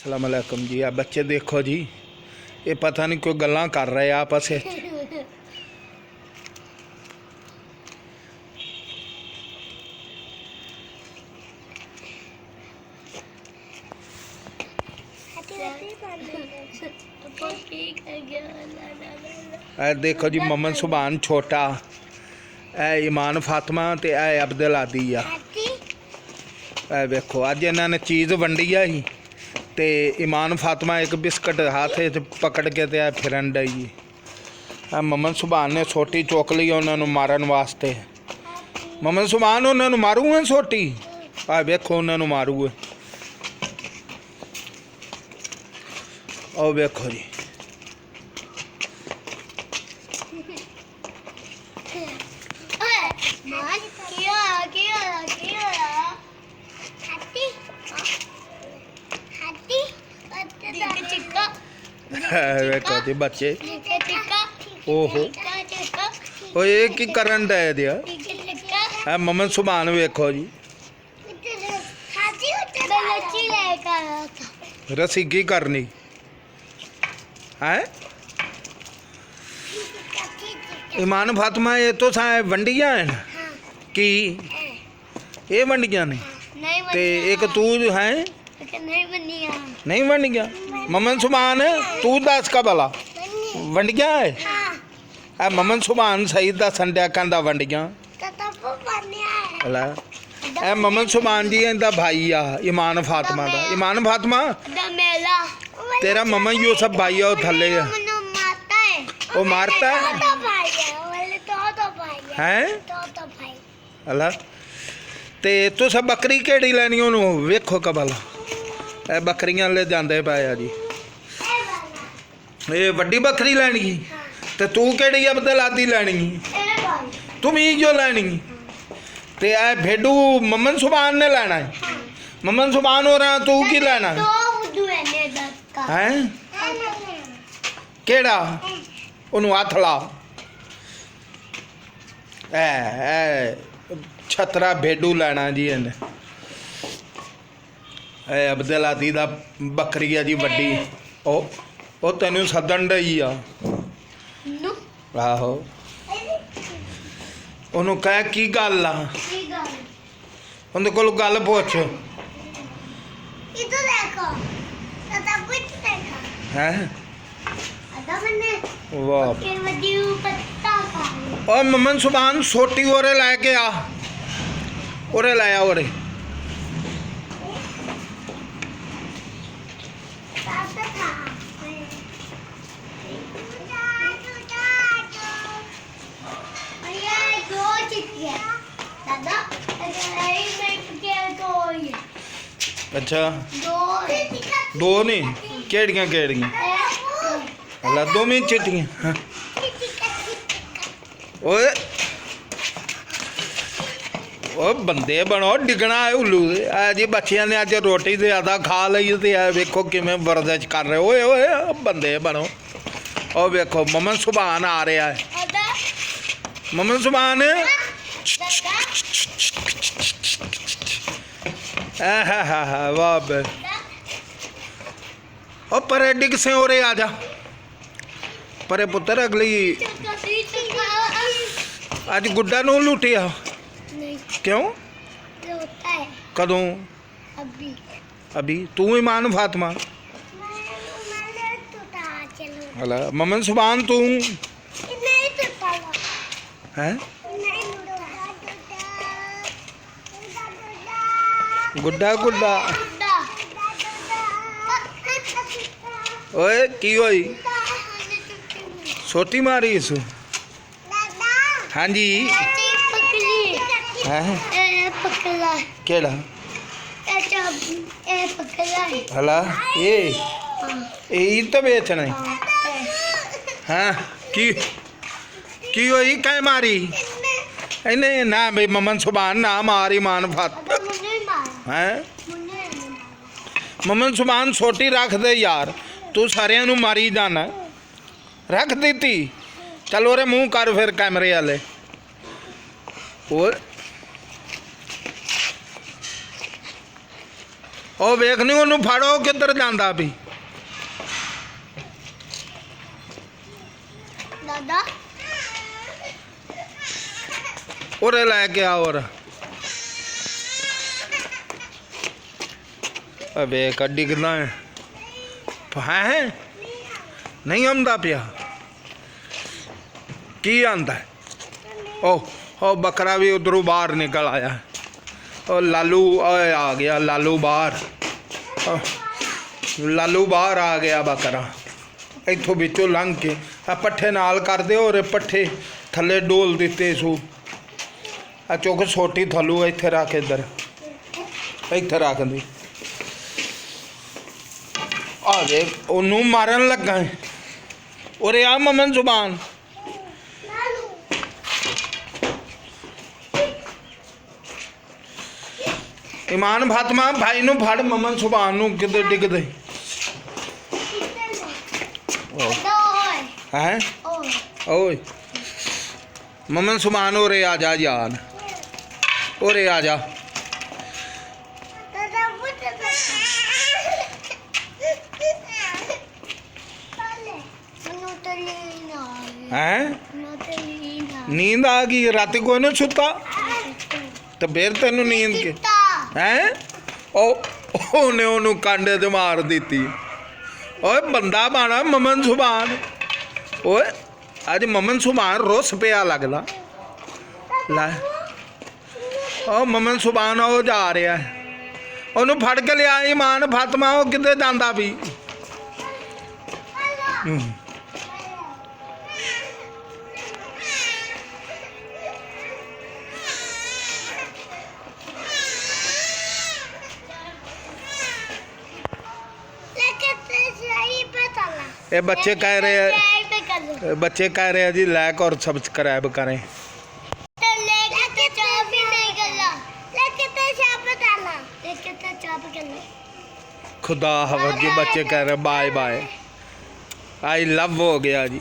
अस्सलाम वालेकुम जी। आप बच्चे देखो जी, ये पता नहीं कोई गल्लां कर रहे आपस में। देखो जी, ममन सुभान छोटा, ए ईमान फातिमा ते ए अब्दुल आदी आ। देखो अज इन्होंने चीज़ वंडी ही ते ईमान फातिमा एक बिस्कट हाथ पकड़ के ते फिरन डई। ममन सुभान ने सोटी चुक ली उन्होंने मारन वास्ते। ममन सुभान उन्होंने मारू है सोटी, आ वेखो उन्होंने मारू है। ओ वेखो जी, वेखो जी बच्चे। ओहो ओ ये की करन डे दिया। ममन सुभान वेखो जी, रसी की करनी है। ईमान फातिमा ये तो सा वंडिया है कि ये वंडिया ने ते एक तू है नहीं वंडिया। ममन सुभान तू दस का भला वंडिया है। ममन सुभान सही दसन दिया कहता वंडिया। ए ममन सुभान जी इनका भाई आ ईमान फातिमा का। ईमान फातिमा तेरा ममन यूसुफ भाई आ थले वो मारता है अला। ते तुस बकरी केड़ी लैनी उन्होंने वेखो कबला। ए बकरियां ले जाते पाया जी। ये वड्डी बकरी लैनी ते तू केड़ी अब्दुल आदी लैनी तुम ही जो लैनी ते ए भेडू ममन सुभान ने लेना है। ममन सुभान हो रहा तू की लेना है केड़ा उन्होंने हथ ला। छतरा भेडू लेना जी इन्हें। अब्दुल आदी दा बकरी है जी वड्डी। ओ तेन सदन डई आ। आहो उन्होंने कह की गल आ उनके कोल गल पुछ है। वाह और ममन सुभान सोटी ओरे लैके आ, ओरे लाया ओरे। अच्छा दो नहीं केड़ियां केड़ियां अल्लाह दो में चिट्टियां। ओए ओ बंदे बनो डिगना है उल्लू जी। बच्चियां ने अज रोटी ज़्यादा खा ली तो वेखो किमें वर्जिश कर रहे। ओए ओए बंदे बनो। ओ वेखो ममन सुभान आ रहा है। ममन सुभान वाह बे। ओ परे डिग से ओरे आ जा परे पुत्र। अगली आज गुड्डा नू लुटिया क्यों कदों अभी तू ईमान फातिमा हला। ममन सुभान तू है गुड्डा गुड्डा। ओए की होई सोटी मारी इसू। हाँ जी केड़ा हला ये तो बेचना हाँ की होई कै मारी इन्हें ना भाई ममन सुभान ना मारी ईमान फातिमा है। ममन सुभान सोटी रख दे यार, तू सारिया नू मारी जाना। रख दी चल ओरे मुँह कर फिर कैमरे वाले। ਉਹ ਵੇਖ ਨੀ ਉਹਨੂੰ ਫੜੋ ਕਿੱਧਰ ਜਾਂਦਾ ਵੀ ਦਾਦਾ ਉਰੇ ਲੈ ਕੇ ਆ ਔਰ ਅਬੇ ਕੱਢੀ ਕਿੱਦਾਂ ਹੈ ਨਹੀਂ ਆਉਂਦਾ ਪਿਆ ਕੀ ਆਂਦਾ ਉਹ ਬੱਕਰਾ ਵੀ ਉਧਰੋਂ ਬਾਹਰ ਨਿਕਲ ਆਇਆ ਉਹ ਲਾਲੂ ਓਏ ਆ ਗਿਆ ਲਾਲੂ ਬਾਹਰ ਲਾਲੂ ਬਾਹਰ ਆ ਗਿਆ ਬੱਕਰਾ ਇੱਥੋਂ ਵਿੱਚੋਂ ਲੰਘ ਕੇ ਆ ਪੱਠੇ ਨਾਲ ਕਰਦੇ ਔਰ ਪੱਠੇ ਥੱਲੇ ਡੋਲ ਦਿੱਤੇ ਸੂ ਆ ਚੁੱਕ ਛੋਟੀ ਥੱਲੂ ਇੱਥੇ ਰੱਖ ਇੱਧਰ ਇੱਥੇ ਰੱਖ ਦੇ ਆ ਦੇ ਉਹਨੂੰ ਮਾਰਨ ਲੱਗਾ ਉਰੇ ਆ ਮਮਨ ਜ਼ੁਬਾਨ ਇਮਾਨ ਫਾਤਮਾ ਭਾਈ ਨੂੰ ਫੜ ਮਮਨ ਜ਼ੁਬਾਨ ਨੂੰ ਕਿਤੇ ਡਿੱਗਦੇ ਹੈ ਓਏ ਮਮਨ ਜ਼ੁਬਾਨ ਉਰੇ ਆ ਜਾ ਯਾਰ ਉਰੇ ਆ ਜਾ ਹੈ ਨੀਂਦ ਆ ਗਈ ਰਾਤੀ ਕੋਈ ਨਾ ਸੁੱਤਾ ਤੇ ਫੇਰ ਤੈਨੂੰ ਨੀਂਦ ਕੇ ਹੈ ਉਹਨੇ ਉਹਨੂੰ ਕਾਂਡੇ ਤੇ ਮਾਰ ਦਿੱਤੀ ਓਏ ਬੰਦਾ ਬਾਣਾ ਮਮਨ ਜ਼ੁਬਾਨ ਓਏ ਅੱਜ ਮਮਨ ਜ਼ੁਬਾਨ ਰੋਸ ਪਿਆ ਲੱਗਦਾ ਲੈ ਉਹ ਮਮਨ ਜ਼ੁਬਾਨ ਉਹ ਜਾ ਰਿਹਾ ਉਹਨੂੰ ਫੜ ਕੇ ਲਿਆ ਇਮਾਨ ਫਾਤਮਾ ਉਹ ਕਿੱਥੇ ਜਾਂਦਾ ਵੀ ये बच्चे कह रहे हैं जी लाइक और सब्सक्राइब करें खुदा हाफिज़ जी बच्चे कह रहे हैं बाय बाय आई लव हो गया जी।